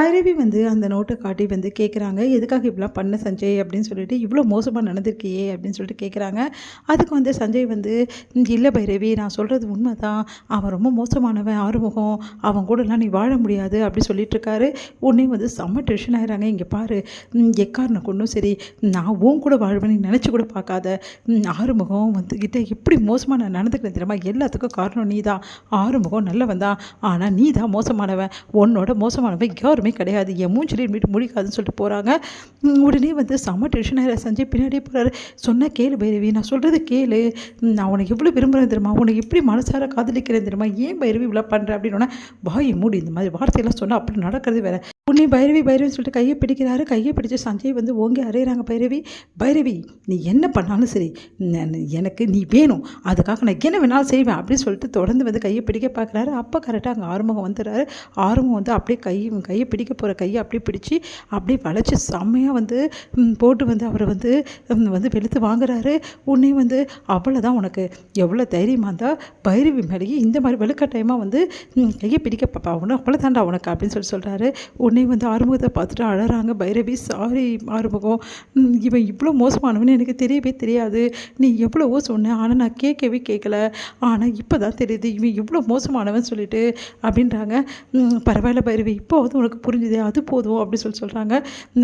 பைரவி வந்து அந்த நோட்டை காட்டி வந்து கேட்குறாங்க, எதுக்காக இப்படிலாம் பண்ண சஞ்சய் அப்படின்னு சொல்லிட்டு, இவ்வளோ மோசமாக நடந்திருக்கியே அப்படின்னு சொல்லிட்டு கேட்குறாங்க. அதுக்கு வந்து சஞ்சய் வந்து, இல்லை பைரவி, நான் சொல்கிறது உண்மை தான், அவன் ரொம்ப மோசமானவன், ஆறுமுகம், அவன் கூடலாம் நீ வாழ முடியாது அப்படி சொல்லிட்டு இருக்காரு. உடனே வந்து செம்ம டென்ஷன் ஆகிறாங்க. இங்கே பாரு, எக்காரணம் கொண்டும் சரி, நான் உன் கூட வாழ்வேன் நீ நினச்சி கூட பார்க்காத, ஆறுமுகம் வந்துக்கிட்ட எப்படி மோசமாக நான் நடந்துக்கிறேன் தெரியுமா, எல்லாத்துக்கும் காரணம் நீ தான். ஆறுமுகம் நல்லவன் தான், ஆனால் நீ தான் மோசமானவன், உன்னோட மோசமானவன் யாருமே கிடையாது, என் மூஞ்சிலே மீட்டு முடிக்காதுன்னு சொல்லிட்டு போகிறாங்க. உடனே வந்து செம்ம டென்ஷன் ஆகிற சஞ்சய் பின்னாடியே போகிறாரு. சொன்னால் கேளு பைரவி, நான் சொல்கிறது கேளு, நான் உனக்கு எவ்வளோ விரும்புகிறேன் தெரியுமா, உனக்கு எப்படி மனசார காதலிக்கிறேன் தெரியுமா, ஏன் பைரவி இவ்வளோ பண்ணுற அப்படின்னா, வாயை மூடி, இந்த மாதிரி வார்த்தையெல்லாம் சொன்னால் அப்படி நடக்கிறது வேறு. உடனே பைரவி பைரவின்னு சொல்லிட்டு கையை பிடிக்கிறாரு. கையை பிடிச்சி சஞ்சய் வந்து ஓங்கி அறையிறாங்க. பைரவி பைரவி, நீ என்ன பண்ணாலும் சரி, எனக்கு நீ வேணும், அதுக்காக நான் என்ன வேணாலும் செய்வேன் அப்படின்னு சொல்லிட்டு தொடர்ந்து வந்து கையை பிடிக்க பார்க்குறாரு. அப்போ கரெக்டாக அங்கே ஆறுமுகம் வந்துடுறாரு. ஆறுமுகம் வந்து அப்படியே கையை பிடிக்க போகிற கையை அப்படியே பிடிச்சி அப்படியே வளைச்சி செம்மையாக வந்து போட்டு வந்து அவரை வந்து வெளுத்து வாங்குறாரு. உடனே வந்து அவ்வளோதான், உனக்கு எவ்வளோ தைரியமாக இருந்தால் பைரவி மேலேயே இந்த மாதிரி வெளுக்கட்டாயமாக வந்து கையை பிடிக்க பார்ப்பா, உனக்கு அவ்வளோ தாண்டா உனக்கு அப்படின்னு சொல்கிறாரு. உடனே வந்து ஆறுமுகத்தை பார்த்துட்டு அழறாங்க. பைரவி, சாரி ஆறுமுகம், இவன் இவ்வளோ மோசமானவன்னு எனக்கு தெரியவே தெரியாது, நீ எவ்வளவோ சொன்னேன், ஆனால் நான் கேட்கல, ஆனால் இப்போ தான் தெரியுது இவன் இவ்வளோ மோசமானவன் சொல்லிட்டு அப்படின்றாங்க. பரவாயில்ல பைரவி, இப்போ வந்து உனக்கு புரிஞ்சுது, அது போதும் அப்படின்னு சொல்கிறாங்க.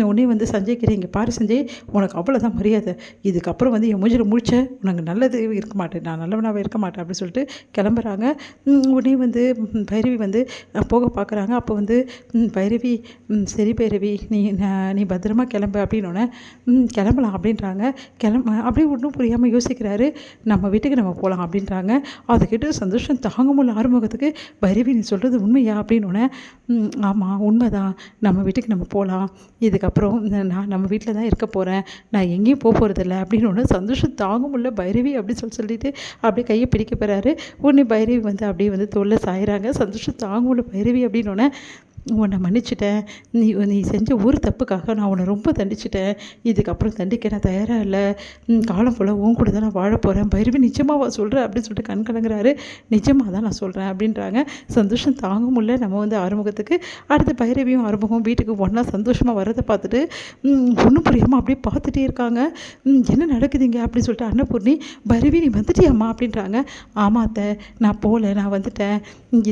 உடனே வந்து சஞ்சய் கிட்ட, இங்கே பாரு சஞ்சய், உனக்கு அவ்வளோதான் மரியாதை, இதுக்கப்புறம் வந்து என் மூஞ்சில் முடிச்ச உனக்கு நல்லது இருக்க மாட்டேன், நான் நல்லவனாகவே இருக்க மாட்டேன் அப்படின்னு சொல்லிட்டு கிளம்புறாங்க. உடனே வந்து பைரவி வந்து போக பார்க்குறாங்க. அப்போ வந்து பைரவி, சரி பைரவி, நீ பத்திரமா கிளம்பு அப்படின்னோடனே கிளம்பலாம் அப்படின்றாங்க. அப்படியே ஒன்றும் புரியாமல் யோசிக்கிறாரு. நம்ம வீட்டுக்கு நம்ம போகலாம் அப்படின்றாங்க. அதுக்கிட்ட சந்தோஷம் தாங்க முடியல ஆறுமுகத்துக்கு. பைரவி, நீ சொல்கிறது உண்மையா அப்படின்னோடனே, ஆமாம் உண்மைதான், நம்ம வீட்டுக்கு நம்ம போகலாம், இதுக்கப்புறம் நான் நம்ம வீட்டில் தான் இருக்க போகிறேன், நான் எங்கேயும் போகிறதில்ல அப்படின்னோடனே சந்தோஷம் தாங்க முடியல. பைரவி அப்படி சொல்லிட்டு அப்படியே கையை பிடிக்க போகிறாரு. உடனே பைரவி வந்து அப்படியே வந்து தோளில் சாயிறாங்க. சந்தோஷம் தாங்க முடியல. பைரவி அப்படின்னோடனே, உன்னை மன்னிச்சிட்டேன், நீ செஞ்ச ஒரு தப்புக்காக நான் உன்னை ரொம்ப தண்டிச்சிட்டேன், இதுக்கப்புறம் தண்டிக்க நான் தயாராக இல்லை, காலம் போல் உன் கூட தான் நான் வாழ போகிறேன். பைரவி, நிஜமாக சொல்கிறேன் அப்படின்னு சொல்லிட்டு கண் கலங்குறாரு. நிஜமாக தான் நான் சொல்கிறேன் அப்படின்றாங்க. சந்தோஷம் தாங்க முடியல நம்ம வந்து ஆறுமுகத்துக்கு. அடுத்து பைரவியும் ஆறுமுகம் வீட்டுக்கு ஒன்றா சந்தோஷமாக வர்றதை பார்த்துட்டு ஒன்றும் புரியாமல் அப்படியே பார்த்துட்டே இருக்காங்க. என்ன நடக்குதுங்க அப்படின்னு சொல்லிட்டு அன்னபூர்ணி, பைரவி நீ வந்துட்டியாம்மா அப்படின்றாங்க. ஆமாம் அத்தை, நான் போகல, நான் வந்துட்டேன்,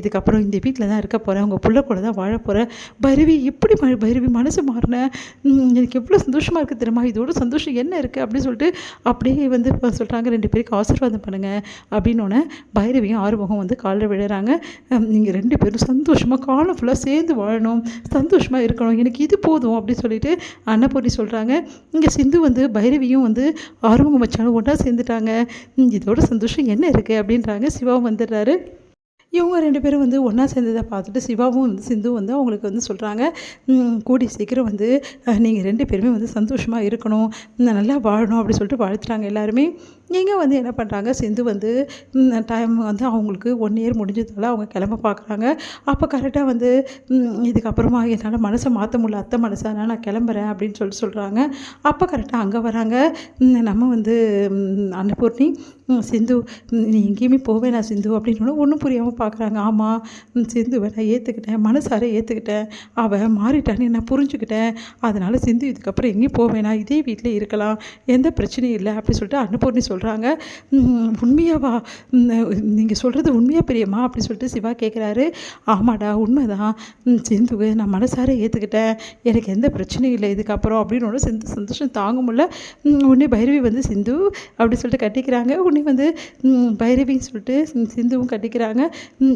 இதுக்கப்புறம் இந்த வீட்டில் தான் இருக்க போகிறேன், உங்கள் பிள்ளை கூட தான் வாழ போகிறேன். பைரவி, எப்படி பைரவி மனசு மாறினேன், எனக்கு எவ்வளோ சந்தோஷமாக இருக்குது தெரியுமா, இதோட சந்தோஷம் என்ன இருக்குது அப்படின்னு சொல்லிட்டு அப்படியே வந்து சொல்கிறாங்க. 2 பேருக்கு ஆசீர்வாதம் பண்ணுங்கள் அப்படின்னோடனே பைரவியும் ஆறுமுகம் வந்து காலில் விழுறாங்க. நீங்கள் 2 பேரும் சந்தோஷமாக காலம் ஃபுல்லாக சேர்ந்து வாழணும், சந்தோஷமாக இருக்கணும், எனக்கு இது போதும் அப்படின்னு சொல்லிட்டு அன்னபூர்ணி சொல்கிறாங்க. இங்கே சிந்து வந்து பைரவியும் வந்து ஆறுமுகம் வச்சாலும் ஒன்றா சேர்ந்துட்டாங்க, இதோட சந்தோஷம் என்ன இருக்குது அப்படின்றாங்க. சிவாவும் வந்துடுறாரு. இவங்க 2 பேரும் வந்து ஒன்றா சேர்ந்ததை பார்த்துட்டு சிவாவும் வந்து சிந்து வந்து அவங்களுக்கு வந்து சொல்கிறாங்க, கூடி சீக்கிரம் வந்து நீங்கள் 2 பேருமே வந்து சந்தோஷமாக இருக்கணும், நல்லா வாழணும் அப்படி சொல்லிட்டு வாழ்த்துறாங்க எல்லாருமே. இங்கே வந்து என்ன பண்ணுறாங்க, சிந்து வந்து டைம் வந்து அவங்களுக்கு 1 இயர் முடிஞ்சதால் அவங்க கிளம்ப பார்க்குறாங்க. அப்போ கரெக்டாக வந்து இதுக்கப்புறமா என்னால் மனசை மாற்ற முடியல அத்தை மனசை, அதனால் நான் கிளம்புறேன் அப்படின்னு சொல்கிறாங்க. அப்போ கரெக்டாக அங்கே வராங்க நம்ம வந்து அன்னபூர்ணி. சிந்து, நீ எங்கேயுமே போவேனா சிந்து அப்படின்னு ஒன்றும் புரியாமல் பார்க்குறாங்க. ஆமாம் சிந்துவை நான் ஏற்றுக்கிட்டேன், மனசார ஏற்றுக்கிட்டேன், அவள் மாறிட்டான்னு நான் புரிஞ்சுக்கிட்டேன், அதனால் சிந்து இதுக்கப்புறம் எங்கேயும் போவேனா, இதே வீட்டில் இருக்கலாம், எந்த பிரச்சனையும் இல்லை அப்படி சொல்லிட்டு அன்னபூர்ணி சொல்கிறாங்க. உண்மையாவா, நீங்கள் சொல்கிறது உண்மையாக பெரியம்மா அப்படி சொல்லிட்டு சிவா கேட்குறாரு. ஆமாடா உண்மைதான், சிந்துவை நான் மனசார ஏற்றுக்கிட்டேன், எனக்கு எந்த பிரச்சனையும் இல்லை இதுக்கப்புறம் அப்படின்னு சிந்து சந்தோஷம் தாங்க முடியல. உடனே பைரவி வந்து சிந்து அப்படி சொல்லிட்டு கட்டிக்கிறாங்க. உடனே வந்து பைரவின்னு சொல்லிட்டு சிந்துவும் கட்டிக்கிறாங்க.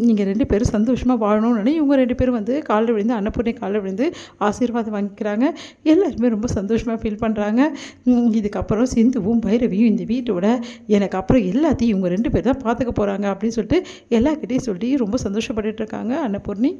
நீங்கள் 2 பேரும் சந்தோஷமாக வாழணும்னு இவங்க 2 பேரும் வந்து காலில் விழுந்து அன்னபூர்ணி காலில் விழுந்து ஆசீர்வாதம் வாங்கிக்கிறாங்க. எல்லாருமே ரொம்ப சந்தோஷமாக ஃபீல் பண்ணுறாங்க. இதுக்கப்புறம் சிந்துவும் பைரவியும் இந்த வீட்டோட எனக்கு அப்புறம் எல்லாத்தையும் இவங்க 2 பேர் தான் பார்த்துக்க போகிறாங்க அப்படின்னு சொல்லிட்டு எல்லாருக்கிட்டையும் சொல்லி ரொம்ப சந்தோஷப்பட்டுட்டு இருக்காங்க அன்னபூர்ணி.